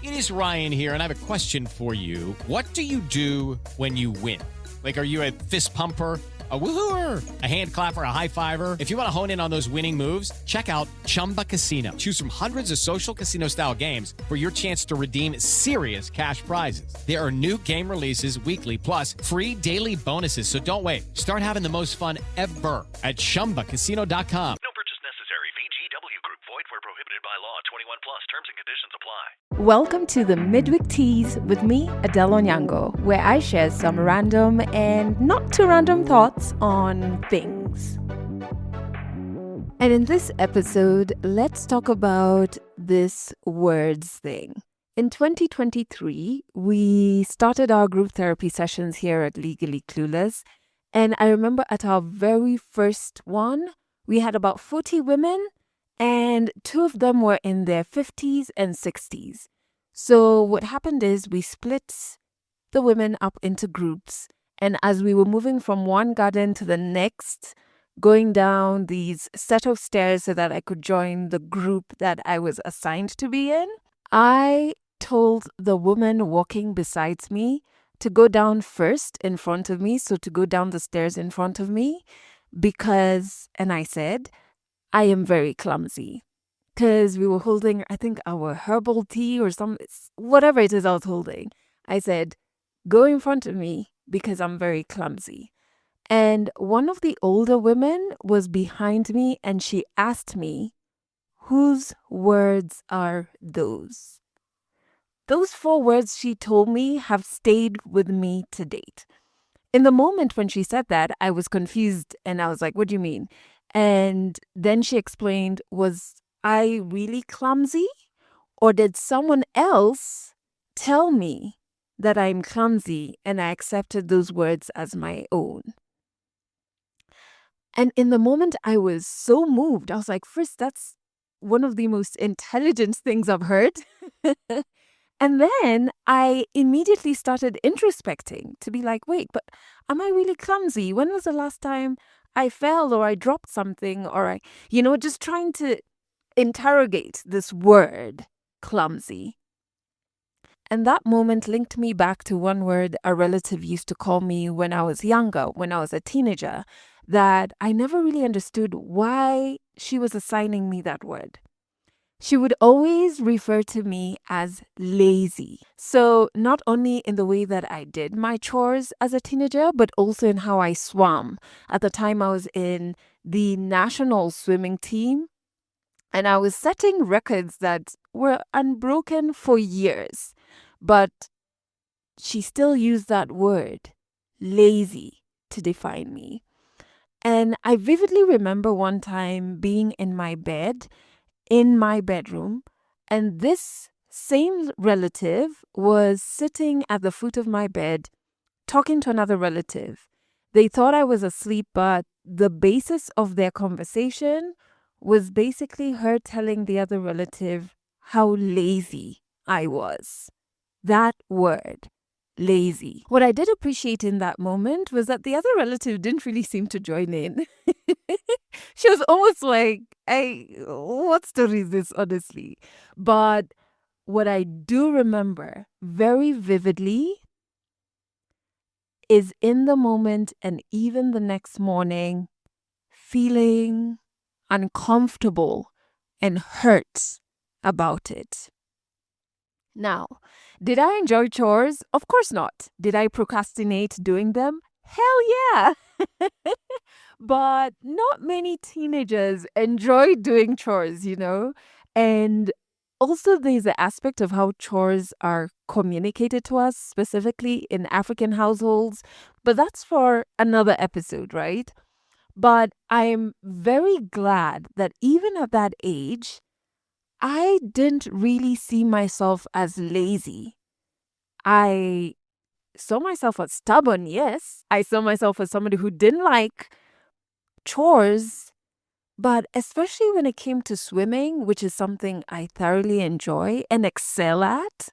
It is Ryan here, and I have a question for you. What do you do when you win? Like, are you a fist pumper, a woohooer, a hand clapper, a high fiver? If you want to hone in on those winning moves, check out Chumba Casino. Choose from hundreds of social casino-style games for your chance to redeem serious cash prizes. There are new game releases weekly, plus free daily bonuses. So don't wait. Start having the most fun ever at ChumbaCasino.com. No purchase necessary. VGW Group. Void where prohibited by law. 21 plus. Terms and conditions apply. Welcome to the Mid-Week Tease with me, Adelle Onyango, where I share some random and not too random thoughts on things. And in this episode, let's talk about this words thing. In 2023, we started our group therapy sessions here at Legally Clueless. And I remember at our very first one, we had about 40 women, and 2 of them were in their 50s and 60s. So what happened is we split the women up into groups. And as we were moving from one garden to the next, going down these set of stairs so that I could join the group that I was assigned to be in, I told the woman walking beside me to go down first in front of me, so to go down the stairs in front of me, because, and I said, I am very clumsy. Because we were holding, I think, our herbal tea or whatever it is I was holding. I said, go in front of me because I'm very clumsy. And one of the older women was behind me and she asked me, whose words are those? Those 4 words she told me have stayed with me to date. In the moment when she said that, I was confused and I was like, what do you mean? And then she explained, was I really clumsy? Or did someone else tell me that I'm clumsy and I accepted those words as my own? And in the moment, I was so moved. I was like, first, that's one of the most intelligent things I've heard. And then I immediately started introspecting to be like, wait, but am I really clumsy? When was the last time I fell or I dropped something or I, just trying to interrogate this word, clumsy. And that moment linked me back to one word a relative used to call me when I was younger, when I was a teenager, that I never really understood why she was assigning me that word. She would always refer to me as lazy. So not only in the way that I did my chores as a teenager, but also in how I swam. At the time I was in the national swimming team, and I was setting records that were unbroken for years. But she still used that word, lazy, to define me. And I vividly remember one time being in my bed, in my bedroom, and this same relative was sitting at the foot of my bed talking to another relative. They thought I was asleep, but the basis of their conversation was basically her telling the other relative how lazy I was. That word, lazy. What I did appreciate in that moment was that the other relative didn't really seem to join in. She was almost like, hey, what story is this, honestly? But what I do remember very vividly is in the moment and even the next morning, feeling uncomfortable and hurt about it. Now, did I enjoy chores? Of course not. Did I procrastinate doing them? Hell yeah. But not many teenagers enjoy doing chores, And also there's the aspect of how chores are communicated to us, specifically in African households. But that's for another episode, right? But I'm very glad that even at that age, I didn't really see myself as lazy. I saw myself as stubborn, yes. I saw myself as somebody who didn't like chores, but especially when it came to swimming, which is something I thoroughly enjoy and excel at,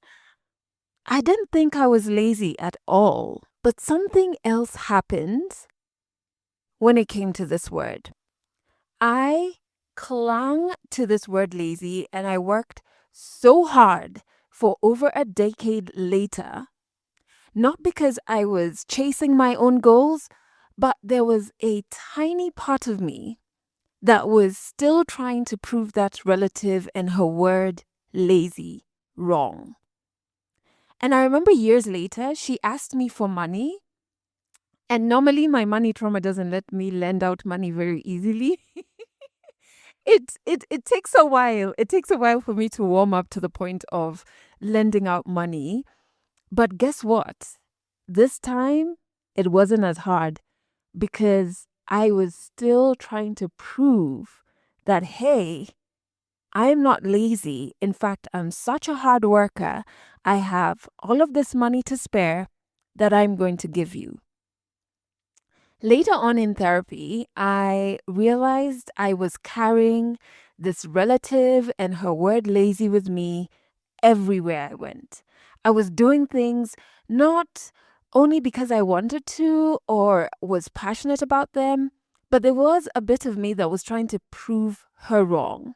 I didn't think I was lazy at all. But something else happened when it came to this word. I clung to this word lazy and I worked so hard for over a decade later, not because I was chasing my own goals, but there was a tiny part of me that was still trying to prove that relative and her word lazy wrong. And I remember years later, she asked me for money. And normally my money trauma doesn't let me lend out money very easily. It takes a while. It takes a while for me to warm up to the point of lending out money. But guess what? This time it wasn't as hard because I was still trying to prove that, hey, I'm not lazy. In fact, I'm such a hard worker. I have all of this money to spare that I'm going to give you. Later on in therapy, I realized I was carrying this relative and her word lazy with me everywhere I went. I was doing things not only because I wanted to or was passionate about them, but there was a bit of me that was trying to prove her wrong.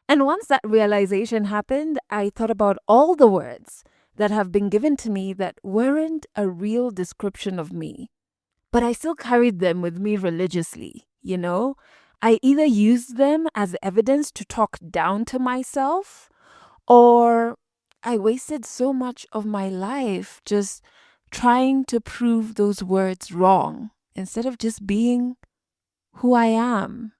And once that realization happened, I thought about all the words that have been given to me that weren't a real description of me. But I still carried them with me religiously, you know? I either used them as evidence to talk down to myself, or I wasted so much of my life just trying to prove those words wrong instead of just being who I am.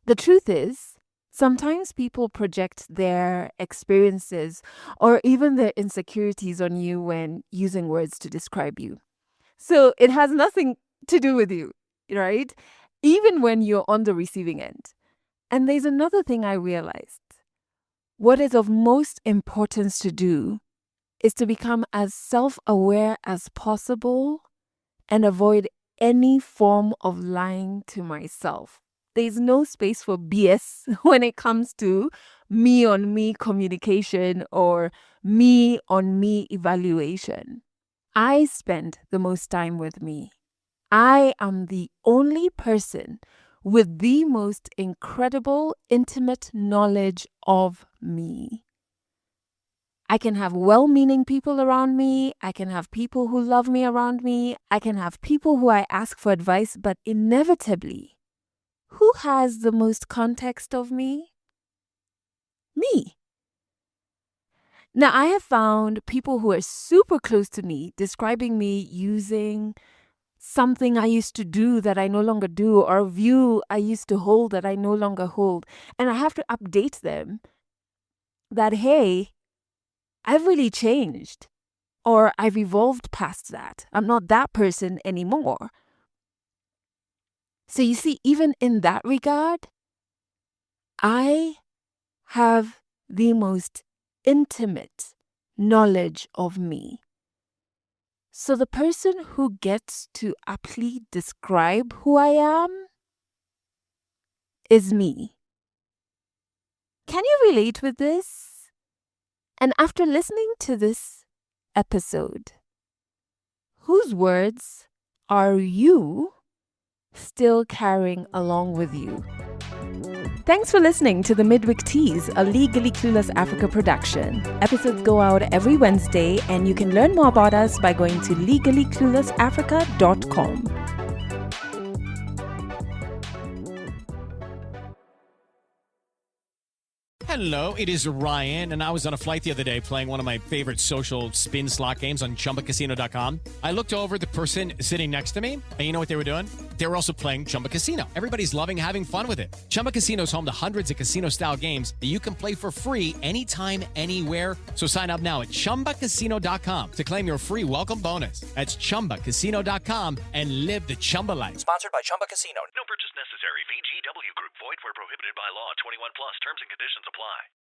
The truth is, sometimes people project their experiences or even their insecurities on you when using words to describe you. So it has nothing to do with you, right? Even when you're on the receiving end. And there's another thing I realized. What is of most importance to do is to become as self-aware as possible and avoid any form of lying to myself. There's no space for BS when it comes to me on me communication or me on me evaluation. I spend the most time with me. I am the only person with the most incredible, intimate knowledge of me. I can have well-meaning people around me. I can have people who love me around me. I can have people who I ask for advice, but inevitably, who has the most context of me? Me. Now, I have found people who are super close to me describing me using something I used to do that I no longer do, or a view I used to hold that I no longer hold. And I have to update them that, hey, I've really changed, or I've evolved past that. I'm not that person anymore. So you see, even in that regard, I have the most intimate knowledge of me. So the person who gets to aptly describe who I am is me. Can you relate with this? And after listening to this episode, whose words are you still carrying along with you? Thanks for listening to the Mid-Week Tease, a Legally Clueless Africa production. Episodes go out every Wednesday, and you can learn more about us by going to legallycluelessafrica.com. Hello, it is Ryan, and I was on a flight the other day playing one of my favorite social spin slot games on ChumbaCasino.com. I looked over at the person sitting next to me, and you know what they were doing? They were also playing Chumba Casino. Everybody's loving having fun with it. Chumba Casino is home to hundreds of casino-style games that you can play for free anytime, anywhere. So sign up now at ChumbaCasino.com to claim your free welcome bonus. That's ChumbaCasino.com and live the Chumba life. Sponsored by Chumba Casino. No purchase necessary. VGW Group. Void where prohibited by law. 21 plus. Terms and conditions apply.